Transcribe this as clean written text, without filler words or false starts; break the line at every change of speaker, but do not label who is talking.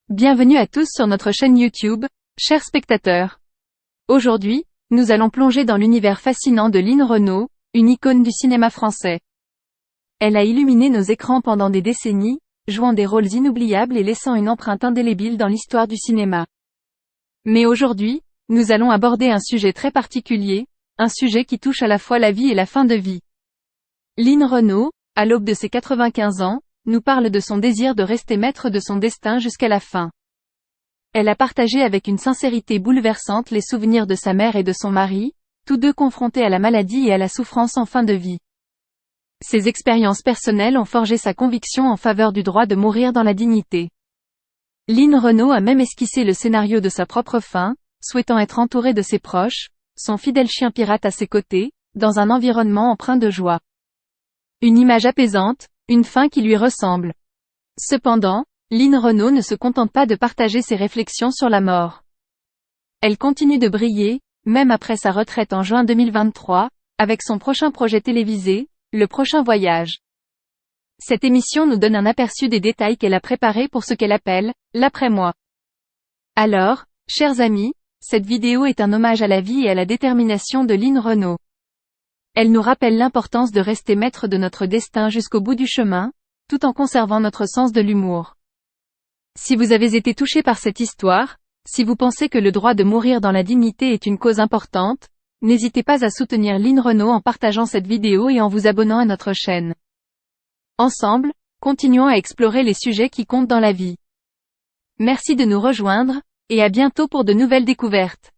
Bienvenue à tous sur notre chaîne YouTube, chers spectateurs. Aujourd'hui, nous allons plonger dans l'univers fascinant de Line Renaud, une icône du cinéma français. Elle a illuminé nos écrans pendant des décennies, jouant des rôles inoubliables et laissant une empreinte indélébile dans l'histoire du cinéma. Mais aujourd'hui, nous allons aborder un sujet très particulier, un sujet qui touche à la fois la vie et la fin de vie. Line Renaud, à l'aube de ses 95 ans, nous parle de son désir de rester maître de son destin jusqu'à la fin. Elle a partagé avec une sincérité bouleversante les souvenirs de sa mère et de son mari, tous deux confrontés à la maladie et à la souffrance en fin de vie. Ces expériences personnelles ont forgé sa conviction en faveur du droit de mourir dans la dignité. Line Renaud a même esquissé le scénario de sa propre fin, souhaitant être entourée de ses proches, son fidèle chien pirate à ses côtés, dans un environnement empreint de joie. Une image apaisante, une fin qui lui ressemble. Cependant, Line Renaud ne se contente pas de partager ses réflexions sur la mort. Elle continue de briller, même après sa retraite en juin 2023, avec son prochain projet télévisé, Le Prochain Voyage. Cette émission nous donne un aperçu des détails qu'elle a préparés pour ce qu'elle appelle « l'après-moi ». Alors, chers amis, cette vidéo est un hommage à la vie et à la détermination de Line Renaud. Elle nous rappelle l'importance de rester maître de notre destin jusqu'au bout du chemin, tout en conservant notre sens de l'humour. Si vous avez été touché par cette histoire, si vous pensez que le droit de mourir dans la dignité est une cause importante, n'hésitez pas à soutenir Line Renaud en partageant cette vidéo et en vous abonnant à notre chaîne. Ensemble, continuons à explorer les sujets qui comptent dans la vie. Merci de nous rejoindre, et à bientôt pour de nouvelles découvertes.